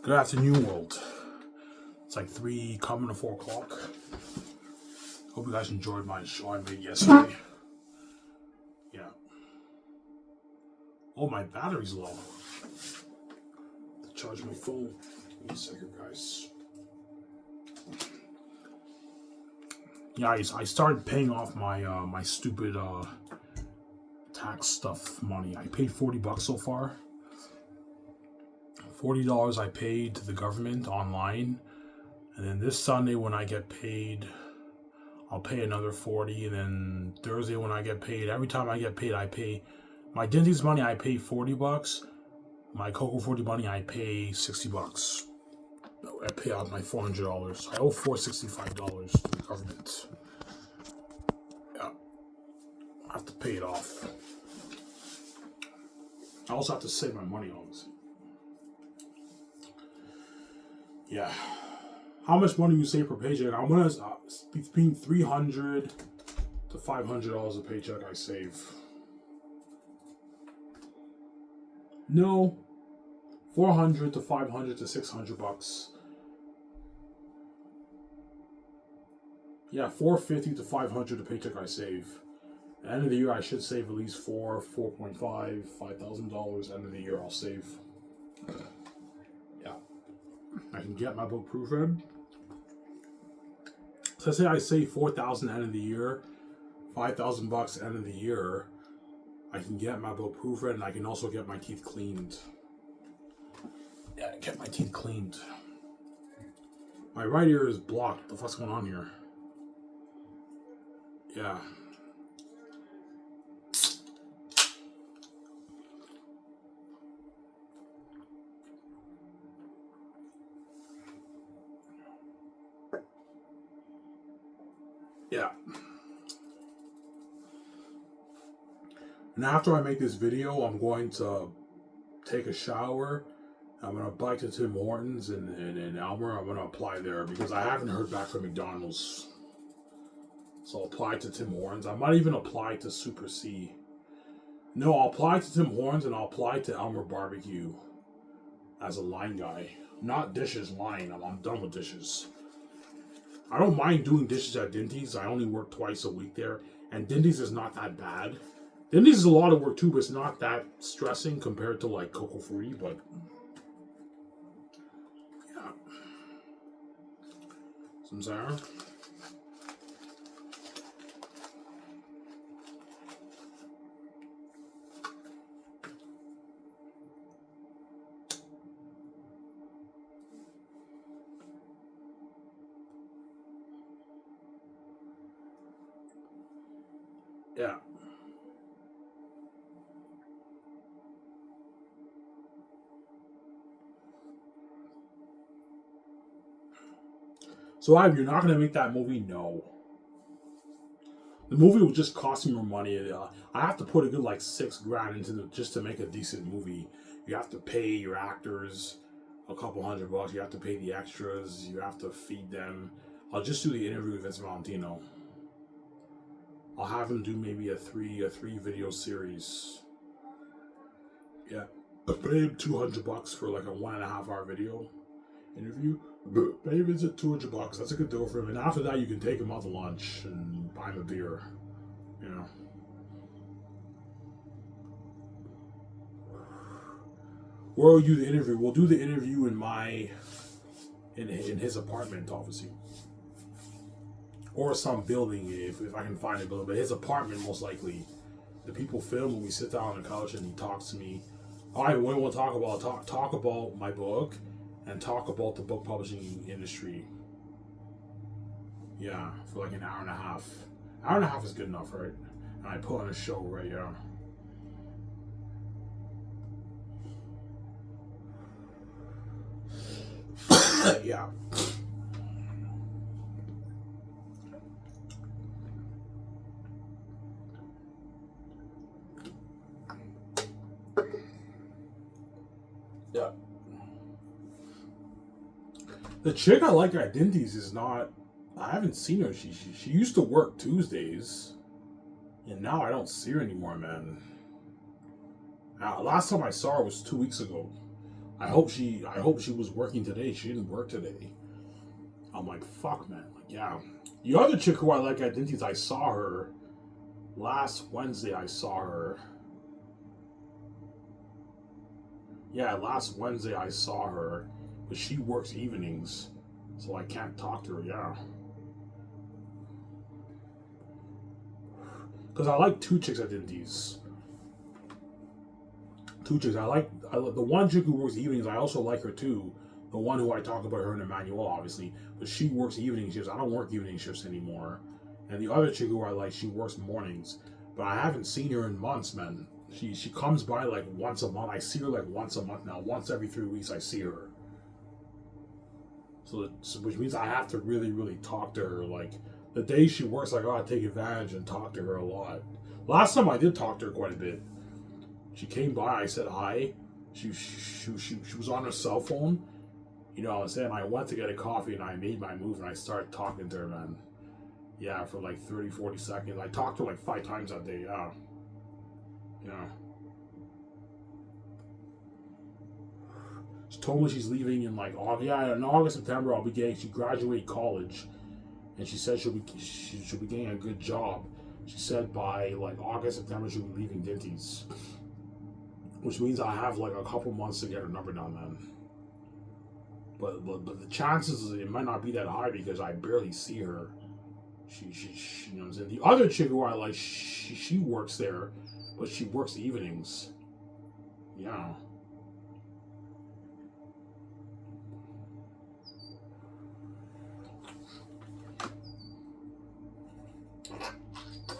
Good afternoon, world. It's like 3 coming to 4 o'clock. Hope you guys enjoyed my show I made yesterday. Yeah. Oh, my battery's low. To charge my phone. Give me a second, guys. Yeah, I started paying off my my stupid tax stuff money. I paid $40 so far. $40 I paid to the government online, and then this Sunday when I get paid, I'll pay another 40, and then Thursday when I get paid, every time I get paid, I pay my dentist money. I pay $40. My Coco 40 money, I pay $60. I pay out my $400. I owe $465 to the government. Yeah, I have to pay it off. I also have to save my money, obviously. Yeah. How much money you save per paycheck? I'm gonna between $300 to $500 a paycheck I save. No, $400 to $500 to $600. Yeah, $450 to $500 a paycheck I save. At the end of the year, I should save at least $4.5, $5,000. End of the year, I'll save. Yeah. I can get my book proofread. So I say I save $4,000 end of the year, $5,000 end of the year. I can get my book proofread, and I can also get my teeth cleaned. Yeah, get my teeth cleaned. My right ear is blocked. What the fuck's going on here? Yeah. Yeah. And after I make this video, I'm going to take a shower. I'm going to bike to Tim Hortons in Elmer. I'm going to apply there because I haven't heard back from McDonald's. So I'll apply to Tim Hortons. I might even apply to Super C. No, I'll apply to Tim Hortons and I'll apply to Elmer Barbecue as a line guy. Not dishes, line. I'm done with dishes. I don't mind doing dishes at Dinty's. I only work twice a week there. And Dinty's is not that bad. Dinty's is a lot of work too, but it's not that stressing compared to like Coco Free, but yeah. Some Zara. Yeah. So, you're not going to make that movie? No. The movie will just cost me more money. I have to put a good like $6,000 into just to make a decent movie. You have to pay your actors a couple $100. You have to pay the extras. You have to feed them. I'll just do the interview with Vince Valentino. I'll have him do maybe a three video series. Yeah, I pay him $200 for like a 1.5 hour video interview. Pay him at $200. That's a good deal for him. And after that, you can take him out to lunch and buy him a beer. You know. Where will you do the interview? We'll do the interview in his apartment, obviously. Or some building, if I can find a building. But his apartment, most likely. The people film when we sit down on the couch and he talks to me. All right, what do you want to talk about? Talk about my book and talk about the book publishing industry. Yeah, for like an hour and a half. Hour and a half is good enough, right? And I put on a show, right? Yeah. Yeah. Yeah. The chick I like at Dinty's is not. I haven't seen her. She used to work Tuesdays, and now I don't see her anymore, man. Last time I saw her was 2 weeks ago. I hope she was working today. She didn't work today. I'm like, fuck, man. Like, yeah. The other chick who I like at Dinty's, I saw her last Wednesday. Yeah, last Wednesday I saw her, but she works evenings, so I can't talk to her. Yeah. Because I like two chicks at Dinty's. Two chicks. I like the one chick who works evenings. I also like her too. The one who I talk about, her and Emmanuel, obviously, but she works evening shifts. I don't work evening shifts anymore. And the other chick who I like, she works mornings, but I haven't seen her in months, man. She comes by like once a month. I see her like once a month now. Once every 3 weeks, I see her. So which means I have to really, really talk to her. Like the days she works, I gotta take advantage and talk to her a lot. Last time I did talk to her quite a bit. She came by. I said hi. She was on her cell phone. You know what I'm saying? I went to get a coffee and I made my move and I started talking to her, man. Yeah, for like 30, 40 seconds. I talked to her like 5 times that day. Yeah. Yeah. She told me she's leaving in like August. Yeah, in August, September, I'll be getting. She graduated college, and she said she'll be getting a good job. She said by like August, September, she'll be leaving Dinty's, which means I have like a couple months to get her number down, man. But the chances it might not be that high because I barely see her. She you know what I'm saying? The other chick who I like, she works there, but she works evenings. Yeah.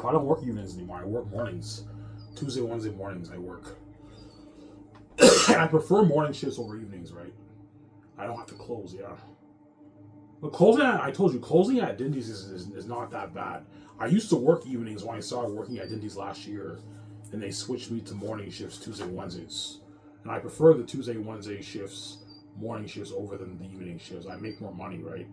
I don't work evenings anymore. I work mornings. Tuesday, Wednesday mornings I work. I prefer morning shifts over evenings, right? I don't have to close, yeah. But I told you, closing at Dinty's is not that bad. I used to work evenings when I started working at Dinty's last year, and they switched me to morning shifts Tuesday, Wednesdays. And I prefer the Tuesday, Wednesday shifts, morning shifts over than the evening shifts. I make more money, right?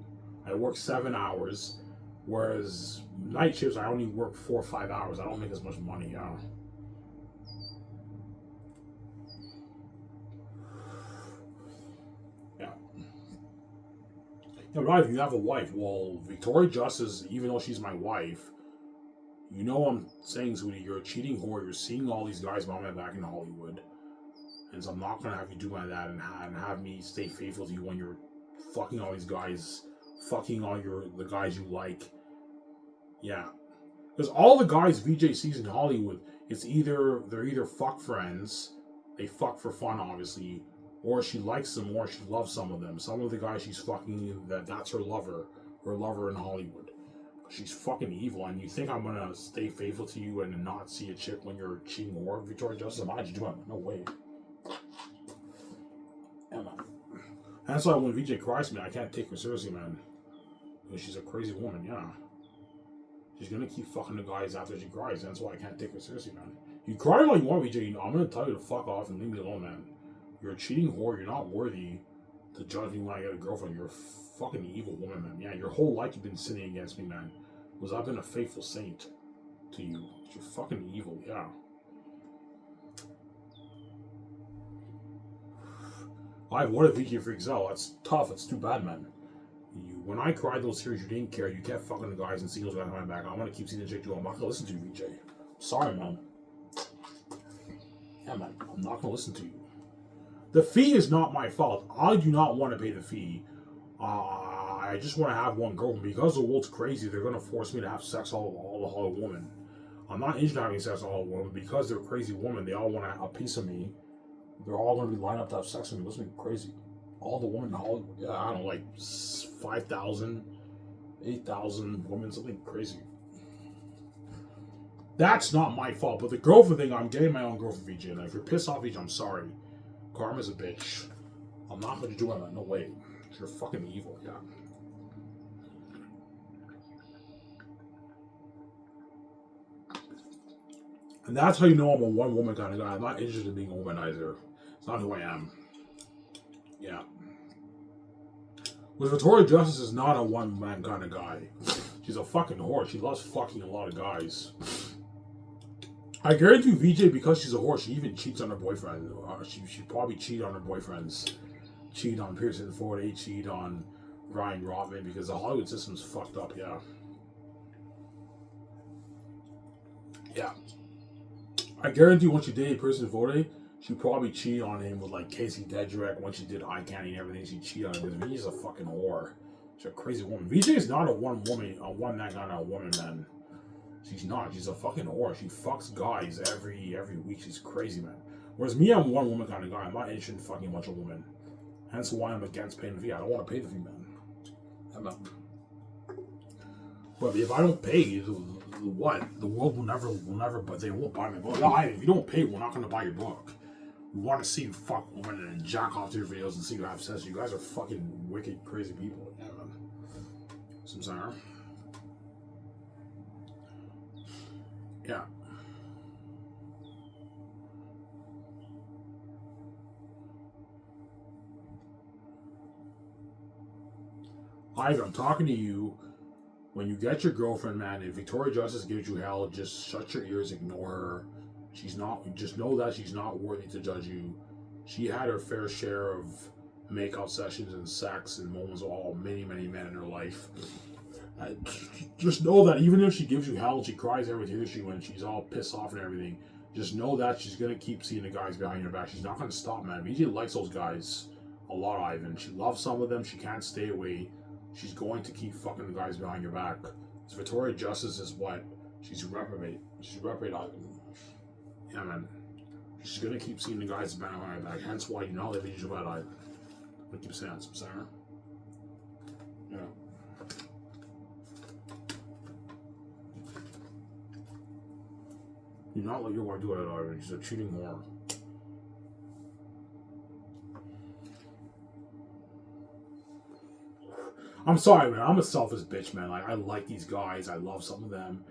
I work 7 hours, whereas night shifts, I only work 4 or 5 hours. I don't make as much money, yeah. Yeah, right, if you have a wife, well, Victoria Justice, even though she's my wife, you know I'm saying, sweetie, you're a cheating whore. You're seeing all these guys behind my back in Hollywood. And so I'm not going to have you do my that and have me stay faithful to you when you're fucking all these guys, fucking all the guys you like. Yeah. Because all the guys VJ sees in Hollywood, they're either fuck friends, they fuck for fun, obviously, or she likes them, or she loves some of them. Some of the guys she's fucking, that's her lover in Hollywood. She's fucking evil, and you think I'm gonna stay faithful to you and not see a chick when you're cheating or Victoria Justice? Why'd you do it? No way. And that's why when VJ cries to me, I can't take her seriously, man. Because she's a crazy woman, yeah. She's gonna keep fucking the guys after she cries. That's why I can't take her seriously, man. You cry all you want, VJ. I'm gonna tell you to fuck off and leave me alone, man. You're a cheating whore. You're not worthy to judge me when I get a girlfriend. You're a fucking evil woman, man. Yeah, your whole life you've been sinning against me, man. Because I've been a faithful saint to you. You're fucking evil, yeah. What if VJ freaks out? That's tough. It's too bad, man. When I cried those tears, you didn't care. You kept fucking the guys and singles behind my back. I'm gonna keep seeing the chick too. I'm not gonna listen to you, VJ. Sorry, man. Yeah, man. I'm not gonna listen to you. The fee is not my fault. I do not want to pay the fee. I just want to have one girlfriend. Because the world's crazy, they're going to force me to have sex with all the women. I'm not interested in having sex with all the women. Because they're crazy women, they all want a piece of me. They're all going to be lined up to have sex with me. Listen, crazy. All the women in Hollywood. Yeah, I don't know, like 5,000, 8,000 women, something crazy. That's not my fault. But the girlfriend thing, I'm getting my own girlfriend, VJ. And if you're pissed off, VJ, I'm sorry. Karma's a bitch. I'm not going to do that. No way. You're fucking evil, yeah. And that's how you know I'm a one-woman kind of guy. I'm not interested in being a womanizer. It's not who I am. Yeah. With Victoria Justice is not a one-man kind of guy. She's a fucking whore. She loves fucking a lot of guys. I guarantee you, VJ, because she's a whore, she even cheats on her boyfriend. She probably cheat on her boyfriends. cheat on Pearson Ford, they cheat on Ryan Rothman because the Hollywood system's fucked up, yeah. Yeah. I guarantee once she dated Pearson Ford, she probably cheated on him with like Casey Dedrick when she did Eye Candy and everything. She cheated on him because VJ's a fucking whore. She's a crazy woman. VJ is not a one night kind of woman, man. She's not. She's a fucking whore. She fucks guys every week. She's crazy, man. Whereas me, I'm a one woman kind of guy. I'm not interested in fucking a bunch of women. Hence why I'm against paying the fee. I don't want to pay the fee, man. I'm not. But if I don't pay, what? The world will never, but they won't buy my book. No, if you don't pay, we're not going to buy your book. We want to see you fuck women and jack off to your videos and see you have sex. You guys are fucking wicked, crazy people. Yeah, man. Some sorry. Yeah. Ivan, I'm talking to you. When you get your girlfriend, man, if Victoria Justice gives you hell, just shut your ears, ignore her. She's not, just know that she's not worthy to judge you. She had her fair share of makeout sessions and sex and moments with all many men in her life. Just know that even if she gives you hell and she cries every tear when she's all pissed off and everything, just know that she's going to keep seeing the guys behind your back. She's not going to stop, man. VJ likes those guys a lot, Ivan. She loves some of them. She can't stay away. She's going to keep fucking the guys behind your back. So Victoria Justice is what? She's reprobate. She's reprobate, Ivan. Yeah, man. She's going to keep seeing the guys behind your back. Hence why you know they beat you about Ivan. I keep saying some Sarah. Yeah. Do not let your wife do it, Ivan. She's a cheating whore. I'm sorry, man. I'm a selfish bitch, man. Like, I like these guys. I love some of them.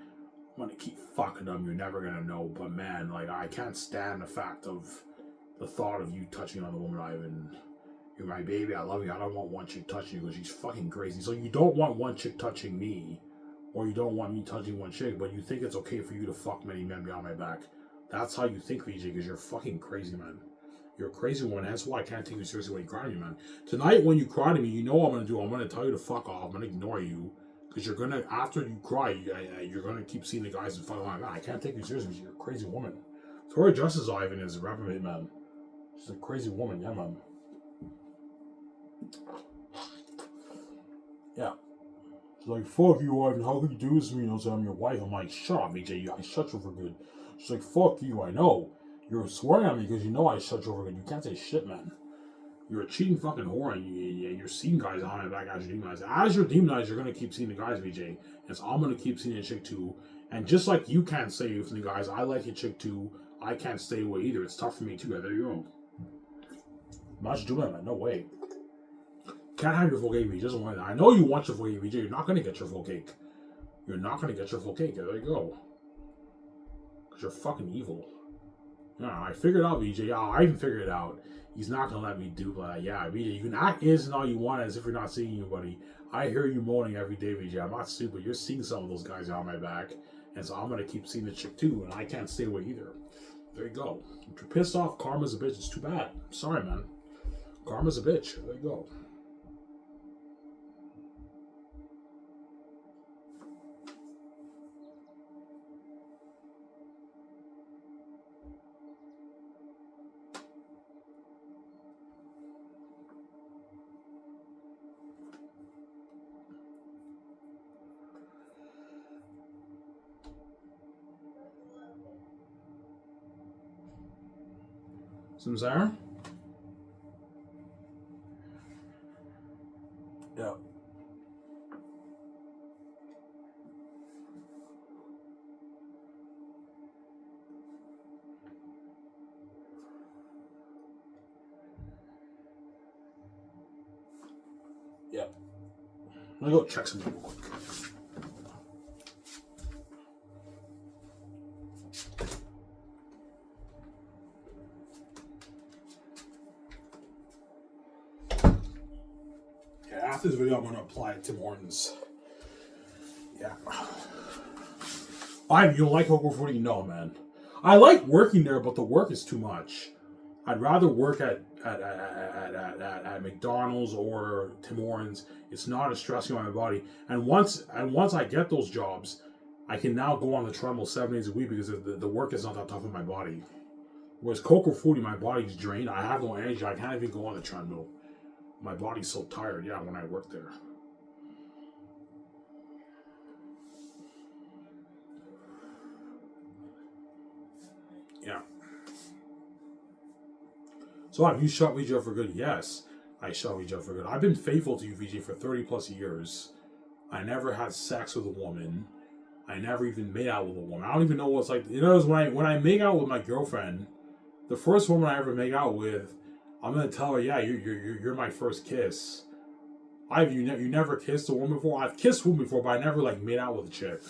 I'm gonna keep fucking them. You're never gonna know. But, man, like, I can't stand the fact of the thought of you touching on the woman, Ivan. You're my baby. I love you. I don't want one chick touching you because she's fucking crazy. So you don't want one chick touching me, or you don't want me touching one chick, but you think it's okay for you to fuck many men behind my back. That's how you think, VJ, because you're fucking crazy, man. You're a crazy one. That's why I can't take you seriously when you cry to me, man. Tonight, when you cry to me, you know what I'm going to do. I'm going to tell you to fuck off. I'm going to ignore you. Because you're going to, after you cry, you're going to keep seeing the guys and fuck like that. I can't take you seriously because you're a crazy woman. Tori Justice, Ivan, is a reprobate, man. She's a crazy woman, yeah, man. Yeah. She's like, fuck you, Ivan. How could you do this to me? You know, so I'm your wife. I'm like, shut up, VJ. I shut you for good. She's like, fuck you, I know. You're swearing at me because you know I shut you over good. You can't say shit, man. You're a cheating fucking whore, and you're seeing guys on my back as you're demonized. As you're demonized, you're going to keep seeing the guys, VJ. And so I'm going to keep seeing the chick too. And just like you can't stay away from the guys, I like your chick too. I can't stay away either. It's tough for me too. There you go. I'm not doing that, man. No way. Can't have your full cake, VJ. Doesn't want that. I know you want your full cake, VJ. You're not going to get your full cake. You're not going to get your full cake. There you go. Because you're fucking evil. No, I figured out, VJ. Oh, I even figured it out. He's not going to let me do that. Yeah, VJ, you can act innocent all you want as if you're not seeing anybody. I hear you moaning every day, VJ. I'm not stupid. You're seeing some of those guys on my back. And so I'm going to keep seeing the chick too. And I can't stay away either. There you go. If you're pissed off, karma's a bitch. It's too bad. I'm sorry, man. Karma's a bitch. There you go. Some Sarah? Yeah. Yeah. Let me go check something real quick. After this video, I'm going to apply it to Tim Hortons. Yeah. You don't like Oklahoma 40? No, man. I like working there, but the work is too much. I'd rather work at at McDonald's or Tim Hortons. It's not as stressing on my body. And once I get those jobs, I can now go on the treadmill 7 days a week because the work is not that tough on my body. Whereas Cocoa Fruity, my body's drained. I have no energy. I can't even go on the treadmill. My body's so tired, yeah, when I work there. Yeah. So have you shot VJ for good? Yes, I shot VJ for good. I've been faithful to you, VJ, for 30 plus years. I never had sex with a woman. I never even made out with a woman. I don't even know what it's like. You know, when I make out with my girlfriend, the first woman I ever make out with, I'm gonna tell her, yeah, you're my first kiss. You never kissed a woman before? I've kissed a woman before, but I never like made out with a chick.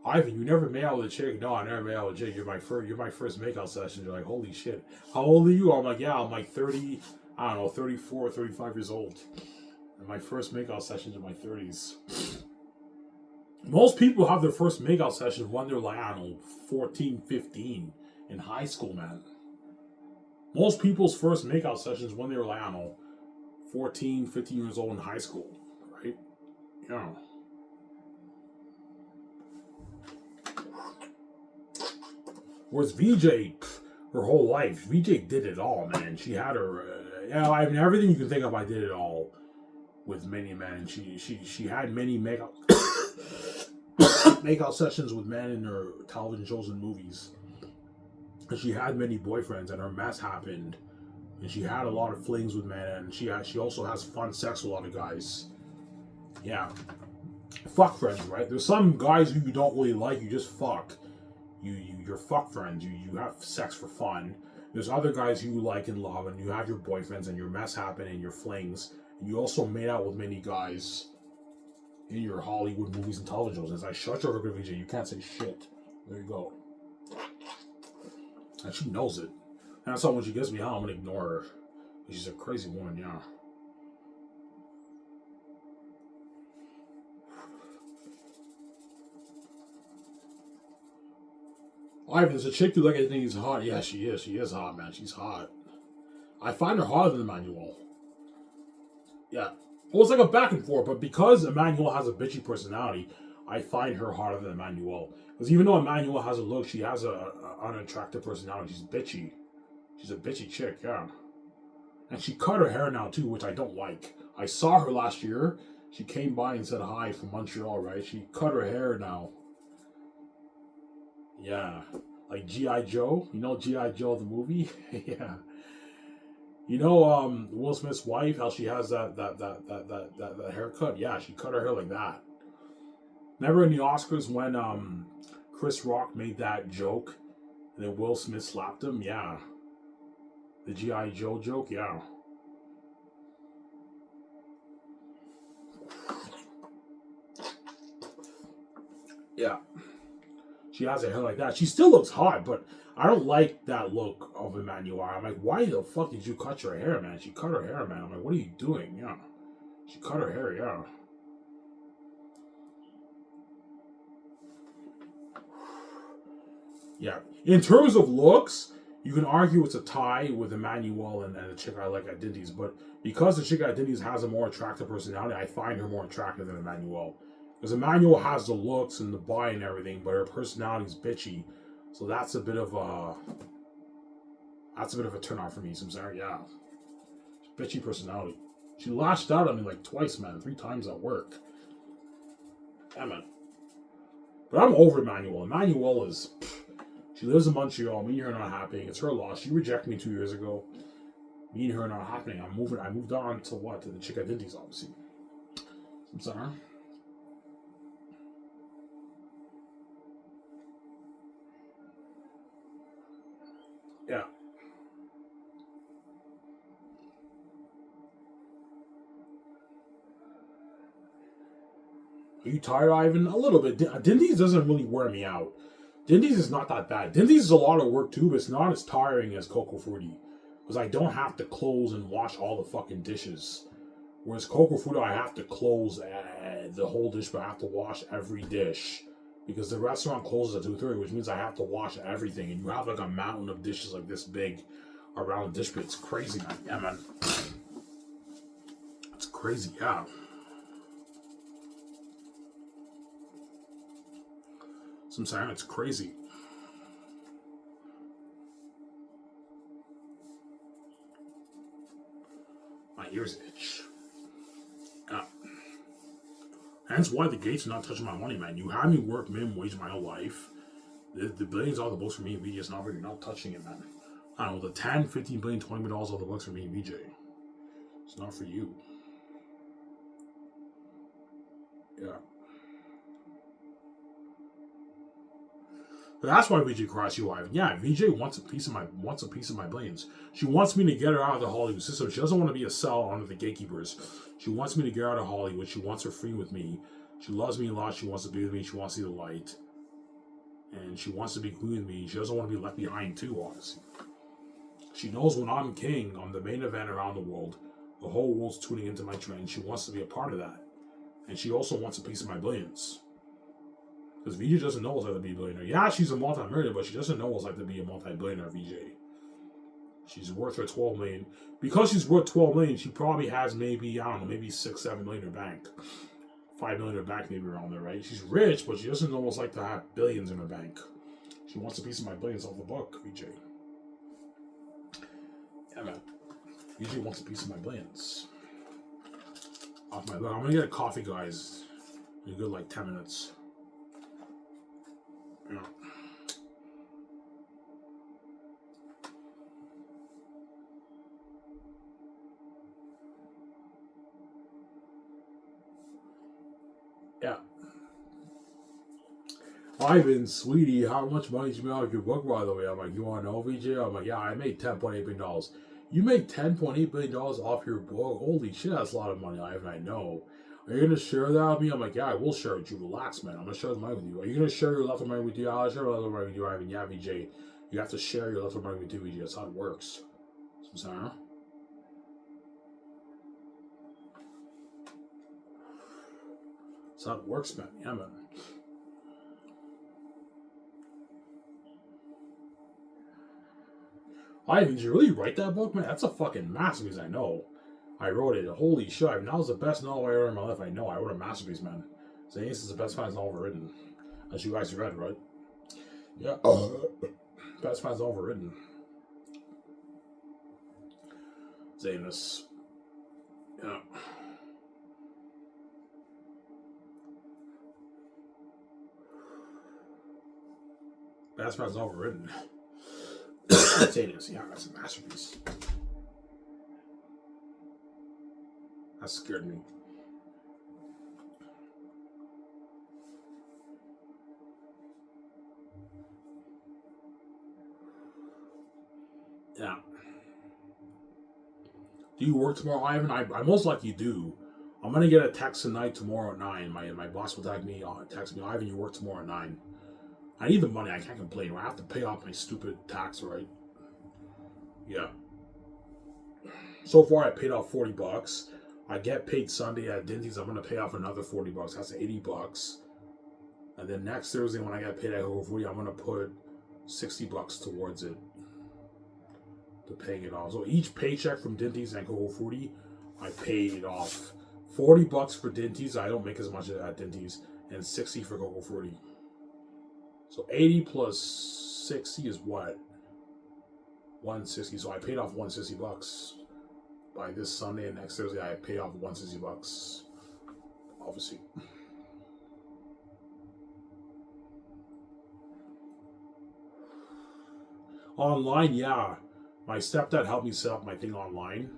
Ivan, you never made out with a chick? No, I never made out with a chick. You're my first makeout session. You're like, holy shit. How old are you? I'm like, yeah, I'm like 30, I don't know, 34, 35 years old. And my first makeout sessions in my 30s. Most people have their first makeout sessions when they're like, I don't know, 14, 15 in high school, man. Most people's first makeout sessions when they were like, I don't know, 14, 15 years old in high school, right? Yeah. Whereas VJ, her whole life, VJ did it all, man. She had her, I mean, everything you can think of, I did it all with many men. She had many makeout makeout sessions with men in her television shows and movies. And she had many boyfriends, and her mess happened. And she had a lot of flings with men, and she also has fun sex with a lot of guys. Yeah. Fuck friends, right? There's some guys who you don't really like, you just fuck. You're fuck friends. You have sex for fun. There's other guys who you like and love, and you have your boyfriends, and your mess happen, and your flings. And you also made out with many guys in your Hollywood movies and television shows. As I shut your over VJ, you can't say shit. There you go. And she knows it. And that's how when she gets me out, I'm gonna ignore her. She's a crazy woman, yeah. Ivan, there's a chick you like, I think he's hot. Yeah, she is. She is hot, man. She's hot. I find her hotter than Emmanuel. Yeah. Well, it's like a back and forth, but because Emmanuel has a bitchy personality, I find her hotter than Emmanuel. Because even though Emmanuel has a look, she has an unattractive personality. She's bitchy. She's a bitchy chick, yeah. And she cut her hair now, too, which I don't like. I saw her last year. She came by and said hi from Montreal, right? She cut her hair now. Yeah. Like G.I. Joe. You know G.I. Joe, the movie? Yeah. You know Will Smith's wife, how she has that haircut? Yeah, she cut her hair like that. Remember in the Oscars when Chris Rock made that joke and then Will Smith slapped him? Yeah. The G.I. Joe joke? Yeah. Yeah. She has her hair like that. She still looks hot, but I don't like that look of Emmanuel. I'm like, why the fuck did you cut your hair, man? She cut her hair, man. I'm like, what are you doing? Yeah. She cut her hair, yeah. Yeah. In terms of looks, you can argue it's a tie with Emmanuel and the chick I like at Dindy's, but because the chick at Dindy's has a more attractive personality, I find her more attractive than Emmanuel. Because Emmanuel has the looks and the body and everything, but her personality is bitchy. So that's a bit of a turn off for me. So I'm sorry, yeah. Bitchy personality. She lashed out at me like twice, man. 3 times at work. Yeah, man. But I'm over Emmanuel. Emmanuel is... She lives in Montreal. Me and her are not happening. It's her loss. She rejected me 2 years ago. Me and her are not happening. I moved on to what? To the chick at Dinty's, obviously. I'm sorry. Yeah. Are you tired, Ivan? A little bit. Dinty's doesn't really wear me out. Dinty's is not that bad. Dinty's is a lot of work too, but it's not as tiring as Cocoa Fruity. Because I don't have to close and wash all the fucking dishes. Whereas Cocoa Fruity, I have to close the whole dish, but I have to wash every dish. Because the restaurant closes at 2:30, which means I have to wash everything. And you have like a mountain of dishes like this big. around the district. It's crazy, man. Yeah, man. It's crazy, yeah. So I'm saying it's crazy. My ears itch. Yeah. Hence why the gates are not touching my money, man. You had me work minimum wage my whole life. The billions all the books for me and VJ. It's not really not touching it, man. I don't know, the 10, 15 billion, 20 million dollars all the books for me and VJ. It's not for you. Yeah. But that's why VJ crossed you, Ivan. Yeah, VJ wants a piece of my billions. She wants me to get her out of the Hollywood system. She doesn't want to be a cell under the gatekeepers. She wants me to get her out of Hollywood. She wants her free with me. She loves me a lot. She wants to be with me. She wants to see the light. And she wants to be queen with me. She doesn't want to be left behind too, honestly. She knows when I'm king, I'm the main event around the world. The whole world's tuning into my trend. She wants to be a part of that. And she also wants a piece of my billions. Because VJ doesn't know what it's like to be a billionaire. Yeah, she's a multi-millionaire, but she doesn't know what it's like to be a multi-billionaire, VJ. She's worth her $12 million. Because she's worth $12 million, she probably has maybe, I don't know, maybe $6, $7 million in her bank. $5 million in her bank, maybe around there, right? She's rich, but she doesn't know what it's like to have billions in her bank. She wants a piece of my billions off the book, VJ. Yeah, man. VJ wants a piece of my billions. Off my book. I'm gonna get a coffee, guys. In a good, like, 10 minutes. Yeah. Yeah. Ivan, sweetie, how much money did you make off your book, by the way? I'm like, you want to know, VJ? I'm like, yeah, I made $10.8 billion. You make $10.8 billion off your book? Holy shit, that's a lot of money, Ivan, I know. Are you going to share that with me? I'm like, yeah, I will share it with you. Relax, man. I'm going to share the money with you. Are you going to share your leftover money with you? I'll share my leftover money with you, Ivan. Yeah, VJ. You have to share your leftover money with you, VJ. That's how it works. So, huh? That's how it works, man. Yeah, man. Ivan, did you really write that book, man? That's a fucking masterpiece, I know. I wrote it. Holy shit. That was the best novel I ever read in my life. I know. I wrote a masterpiece, man. Xanus is the best fantasy novel ever written. As you guys read, right? Yeah. Best fantasy novel ever written. Xanus. Yeah. Best fantasy novel ever written. Xanus. Yeah, that's a masterpiece. That scared me. Yeah. Do you work tomorrow, Ivan? I most likely do. I'm gonna get a text tonight, tomorrow at 9. My boss will text me, Ivan, you work tomorrow at 9. I need the money. I can't complain. I have to pay off my stupid tax, right? Yeah. So far, I paid off $40. I get paid Sunday at Dinty's. I'm gonna pay off another $40. That's $80. And then next Thursday, when I get paid at Coco Frutti, I'm gonna put $60 towards it, to paying it off. So each paycheck from Dinty's and Coco Frutti, I paid it off. $40 for Dinty's. I don't make as much at Dinty's, and $60 for Coco Frutti. So 80 plus 60 is what? 160. So I paid off $160 by this Sunday, and next Thursday I pay off $160. Obviously. Online, yeah. My stepdad helped me set up my thing online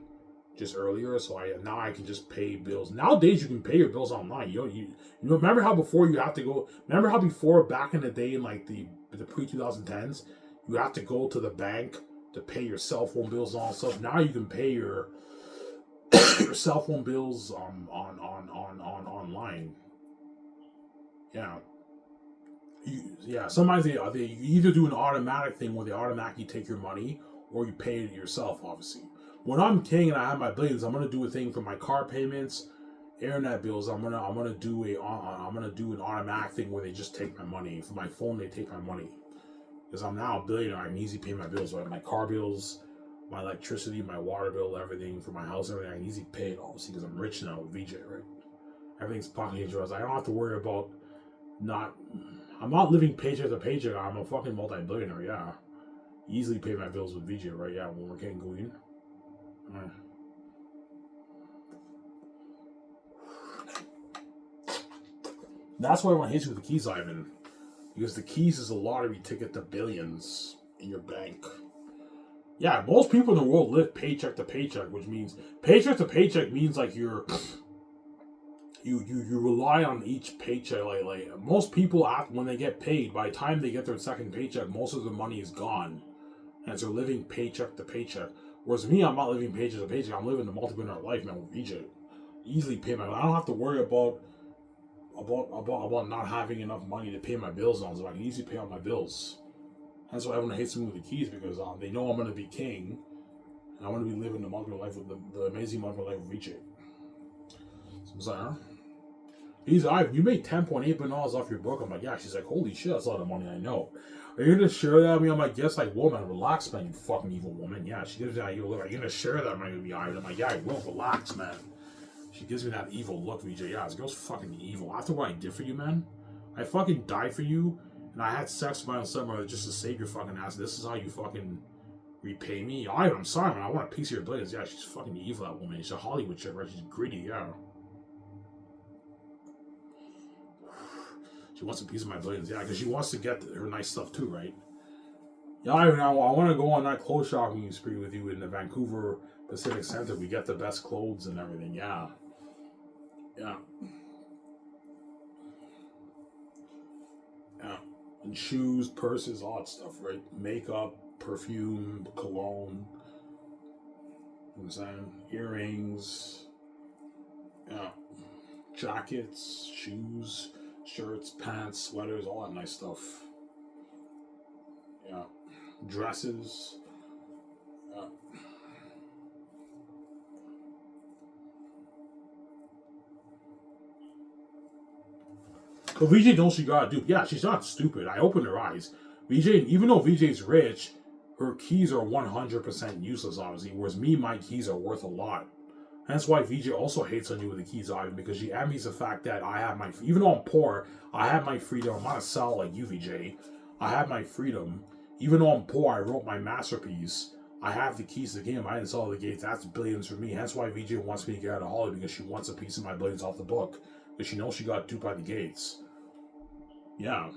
just earlier, so now I can just pay bills. Nowadays, you can pay your bills online. You remember how before you have to go? Remember how before, back in the day, in like the pre-2010s, you have to go to the bank to pay your cell phone bills and all that stuff. Now you can pay your your cell phone bills on online. Yeah. Sometimes they either do an automatic thing where they automatically take your money, or you pay it yourself, obviously. When I'm king and I have my billions, I'm gonna do a thing for my car payments, internet bills. I'm gonna do an automatic thing where they just take my money. For my phone, they take my money. Because I'm now a billionaire, I can easily pay my bills, right? My car bills, my electricity, my water bill, everything for my house, everything. I can easily pay it, obviously, because I'm rich now with VJ, right? Everything's pocket interest. I don't have to worry about I'm not living paycheck to paycheck. I'm a fucking multi-billionaire, yeah. Easily pay my bills with VJ, right? Yeah, when we're getting going. That's why I want to hit you with the keys, Ivan. Because the keys is a lottery ticket to billions in your bank. Yeah, most people in the world live paycheck to paycheck, which means paycheck to paycheck means like you rely on each paycheck. Like most people, when they get paid, by the time they get their second paycheck, most of the money is gone, and so they're living paycheck to paycheck. Whereas me, I'm not living paycheck to paycheck. I'm living a multi-billionaire life, man. With VJ, easily pay my. I don't have to worry about not having enough money to pay my bills on, so I can easily pay all my bills. That's why everyone hates me with the keys, because they know I'm going to be king, and I want to be living the multi life with the amazing multi life of VJ. So I'm saying, you made $10.8 billion off your book. I'm like, yeah. She's like, holy shit, that's a lot of money. I know. Are you gonna share that with me? I'm like, yes, I will, man. Relax, man, you fucking evil woman. Yeah, she gives me that evil look. Are you gonna share that, man, with me? I'm like, yeah, I will. Relax, man. She gives me that evil look, VJ. Yeah, this girl's fucking evil. After what I did for you, man, I fucking died for you, and I had sex with my own son just to save your fucking ass. This is how you fucking repay me? I'm sorry, man. I want a piece of your blades. Yeah, she's fucking evil, that woman. She's a Hollywood chick, right? She's greedy, yeah. She wants a piece of my blades, yeah, because she wants to get her nice stuff too, right? Yeah, I want to go on that clothes shopping spree with you in the Vancouver Pacific Center. We get the best clothes and everything, yeah. Yeah. Yeah. And shoes, purses, all that stuff, right? Makeup, perfume, cologne. You know what I'm saying? Earrings. Yeah. Jackets, shoes, shirts, pants, sweaters, all that nice stuff. Yeah. Dresses. Yeah. But VJ knows she got duped. Yeah, she's not stupid. I opened her eyes. VJ, even though VJ's rich, her keys are 100% useless, obviously. Whereas me, my keys are worth a lot. That's why VJ also hates on you with the keys, Ivan, because she envies the fact that I have my, even though I'm poor, I have my freedom. I'm not a sell like you, VJ. I have my freedom. Even though I'm poor, I wrote my masterpiece. I have the keys to the game. I didn't sell the gates. That's billions for me. That's why VJ wants me to get out of Hollywood, because she wants a piece of my billions off the book. Because she knows she got duped by the gates. Yeah.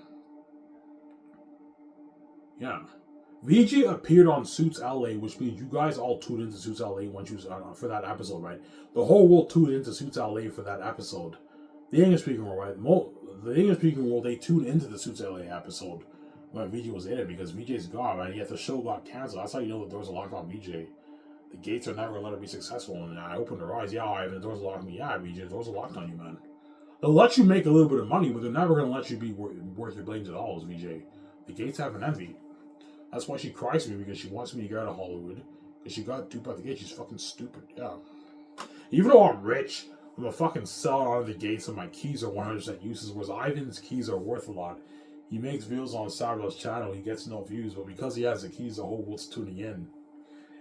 Yeah. VJ appeared on Suits LA, which means you guys all tuned into Suits LA once you for that episode, right? The whole world tuned into Suits LA for that episode. The English speaking world, right? The English speaking world, they tuned into the Suits LA episode when VJ was in it, because VJ's gone, right? Yet the show got canceled. That's how you know the doors are locked on VJ. The gates are never gonna let her be successful. And I opened her eyes. Yeah, Ivan, the doors are locked on me. Yeah, VJ, the doors are locked on you, man. They'll let you make a little bit of money, but they're never gonna let you be worth your billions of dollars, VJ. The gates have an envy. That's why she cries to me, because she wants me to get out of Hollywood. Because she got duped by the gates. She's fucking stupid. Yeah. Even though I'm rich, I'm a fucking seller out of the gates, and my keys are 100% useless. Whereas Ivan's keys are worth a lot. He makes videos on Sardo's channel. He gets no views, but because he has the keys, the whole world's tuning in.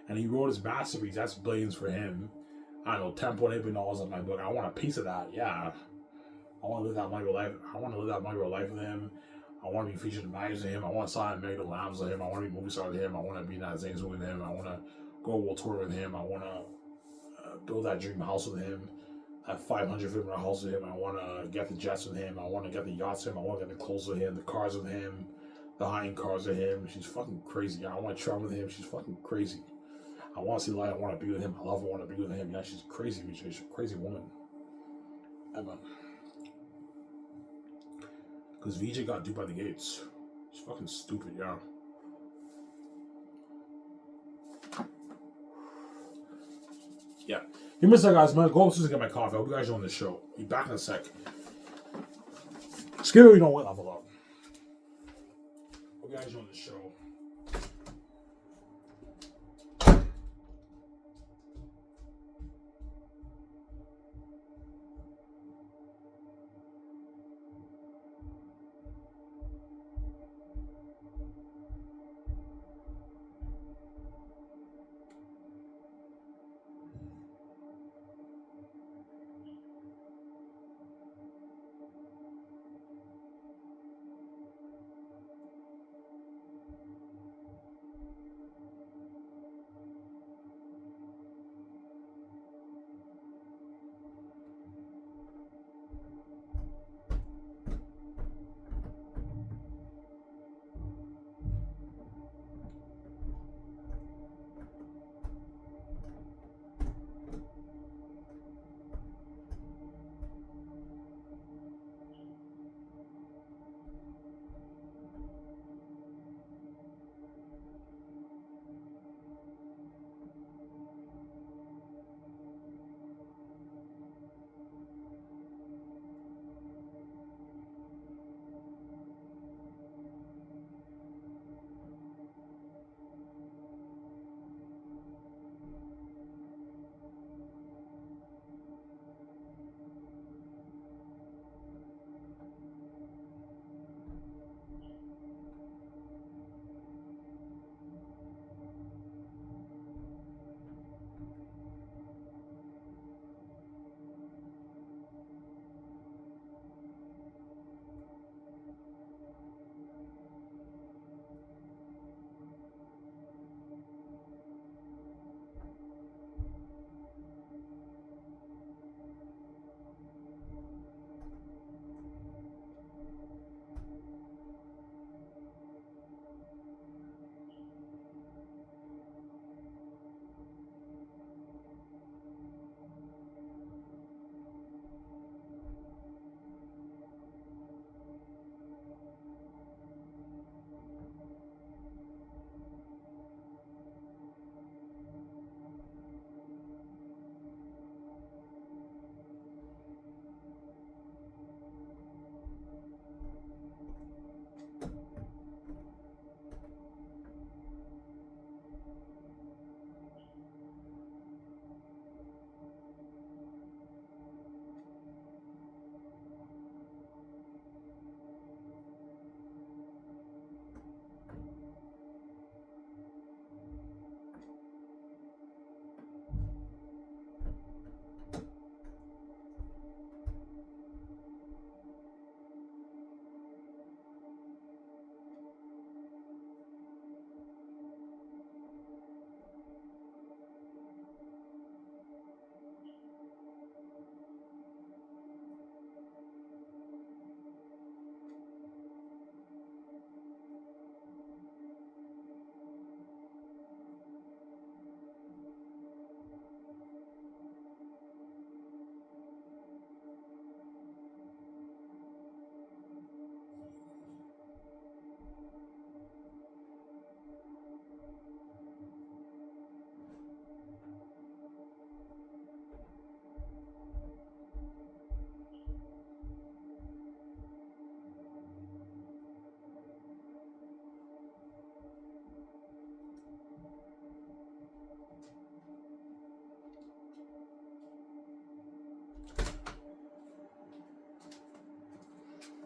And he wrote his masterpiece. That's billions for him. I don't know, $10.8 billion on my book. I want a piece of that. Yeah. I want to live that money life. I want to live that money life with him. I want to be featured in magazines with him. I want to sign Mega Labs with him. I want to be movie star with him. I want to be in that Xanus with him. I want to go world tour with him. I want to build that dream house with him. Have 500 room house with him. I want to get the jets with him. I want to get the yachts with him. I want to get the clothes with him. The cars with him. The high-end cars with him. She's fucking crazy. I want to travel with him. She's fucking crazy. I want to see light. I want to be with him. I love her. I want to be with him. Yeah, she's crazy. She's a crazy woman. Emma. Because VJ got duped by the gates. She's fucking stupid, yeah. Yeah. Give me a sec, guys. I'm gonna go upstairs and get my coffee. I hope you guys are on the show. Be back in a sec. Scary, you don't wait level up. Hope you guys are on the show.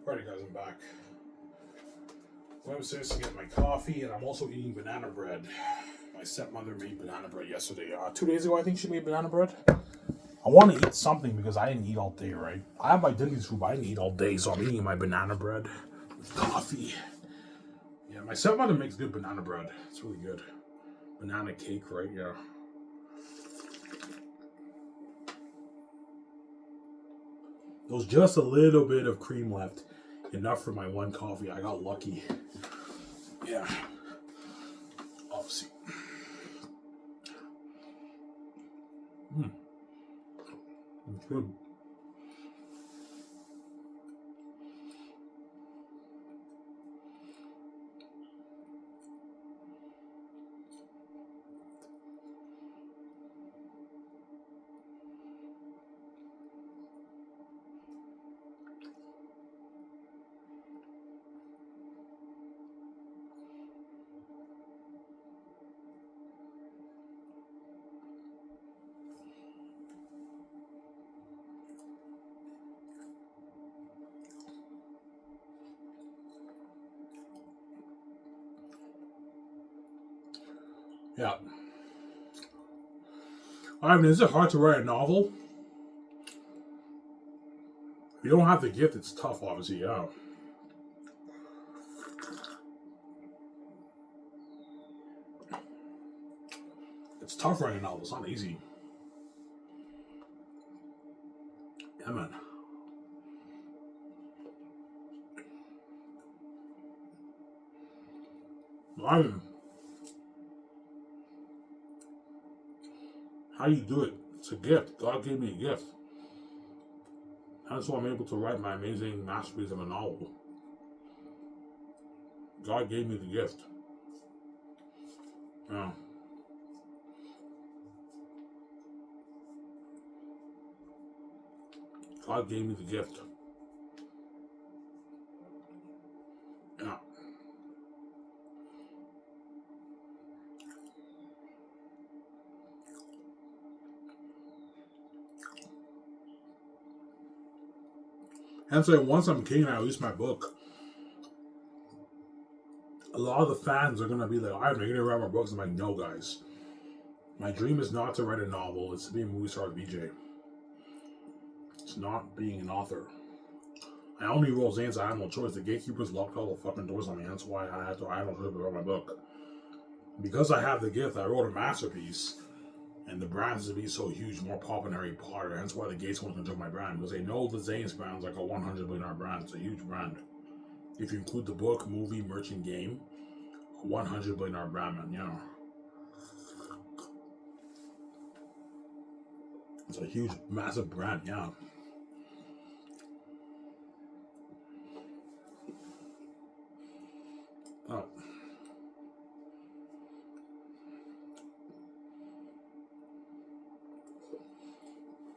Alright guys, I'm back. I'm upstairs to get my coffee, and I'm also eating banana bread. My stepmother made banana bread yesterday. 2 days ago, I think she made banana bread. I want to eat something because I didn't eat all day, right? I have my Denny's food, but I didn't eat all day, so I'm eating my banana bread with coffee. Yeah, my stepmother makes good banana bread. It's really good. Banana cake, right? Yeah. There was just a little bit of cream left. Enough for my one coffee. I got lucky. Yeah. Obviously. It's good. Yeah. I mean, is it hard to write a novel? If you don't have the gift, it's tough, obviously, yeah. It's tough writing a novel. It's not easy. Yeah, man. I mean, how do you do it? It's a gift. God gave me a gift. That's why I'm able to write my amazing masterpiece of a novel. God gave me the gift. Yeah. God gave me the gift. Yeah. And so once I'm king and I release my book, a lot of the fans are gonna be like, "I'm gonna write more books." I'm like, "No, guys. My dream is not to write a novel. It's to be a movie star with BJ. It's not being an author. I only wrote Xanus. I had no choice. The gatekeepers locked all the fucking doors on me. That's why I had no choice to write my book. Because I have the gift, I wrote a masterpiece. And the brand has to be so huge, more pop than Harry Potter. Hence why the Gates want to control my brand. Because they know the Xanus brand is like a $100 billion brand. It's a huge brand. If you include the book, movie, merchant, game, a $100 billion brand, man. Yeah. It's a huge, massive brand. Yeah. Oh.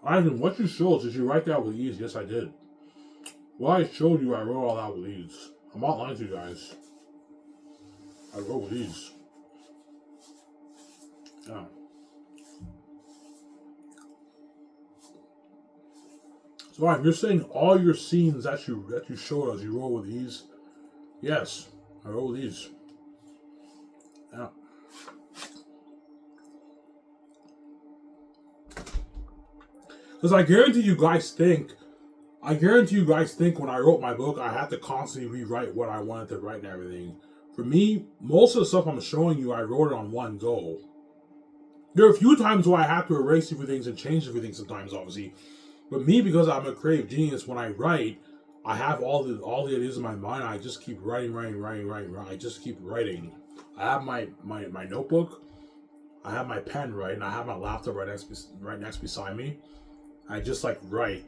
Ivan, what you showed, did you write that with ease? Yes, I did. What I showed you, I wrote all that with ease. I'm not lying to you guys. I wrote with ease. Yeah. So if you're saying all your scenes that you showed us, you wrote with ease. Yes, I wrote with ease. Yeah. Because I guarantee you guys think when I wrote my book, I had to constantly rewrite what I wanted to write and everything. For me, most of the stuff I'm showing you, I wrote it on one go. There are a few times where I have to erase a few things and change a few things sometimes, obviously. But me, because I'm a creative genius, when I write, I have all the ideas in my mind. I just keep writing. I just keep writing. I have my notebook. I have my pen, right, and I have my laptop right next beside me. I just like write.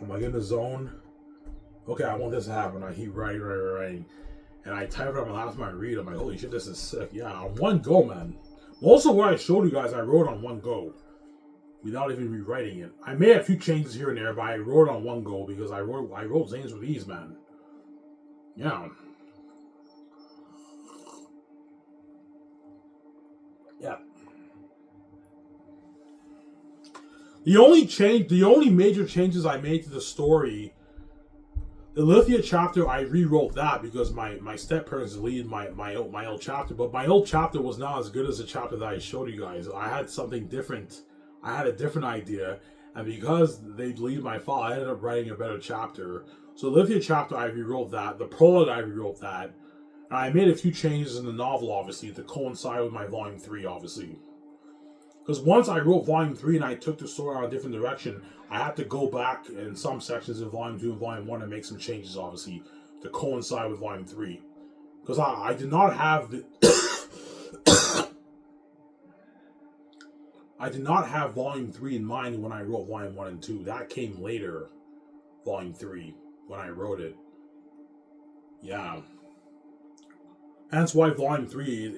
I'm like in the zone. Okay, I want this to happen. I keep writing. And I type it on my laptop and I read. I'm like, holy shit, this is sick. Yeah, on one go, man. Most of what I showed you guys, I wrote on one go. Without even rewriting it. I made a few changes here and there, but I wrote it on one go because I wrote Xanus with ease, man. Yeah. Yeah. The only major changes I made to the story The Lithia chapter, I rewrote that because my step parents deleted my old chapter, but my old chapter was not as good as the chapter that I showed you guys. I had something different. I had a different idea, and because they deleted my file, I ended up writing a better chapter. So the Lithia chapter, I rewrote that. The prologue, I rewrote that. And I made a few changes in the novel, obviously, to coincide with my volume 3, obviously. Because once I wrote Volume 3 and I took the story on a different direction, I had to go back in some sections in Volume 2 and Volume 1 and make some changes, obviously, to coincide with Volume 3. Because I did not have the... I did not have Volume 3 in mind when I wrote Volume 1 and 2. That came later, Volume 3, when I wrote it. Yeah. Hence why Volume 3,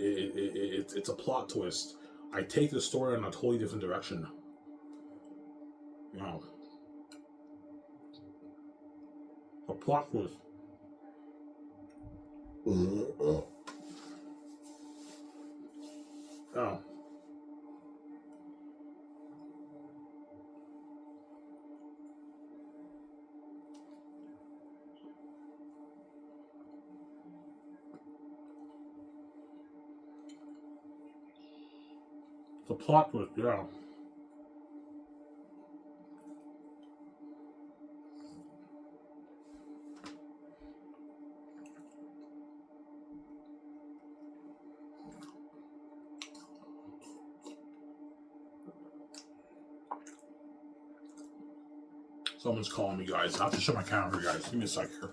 it's a plot twist. I take the story in a totally different direction. Wow. A plot twist. Oh. It's a plot twist, yeah. Someone's calling me, guys. I have to shut my camera, guys. Give me a sec here.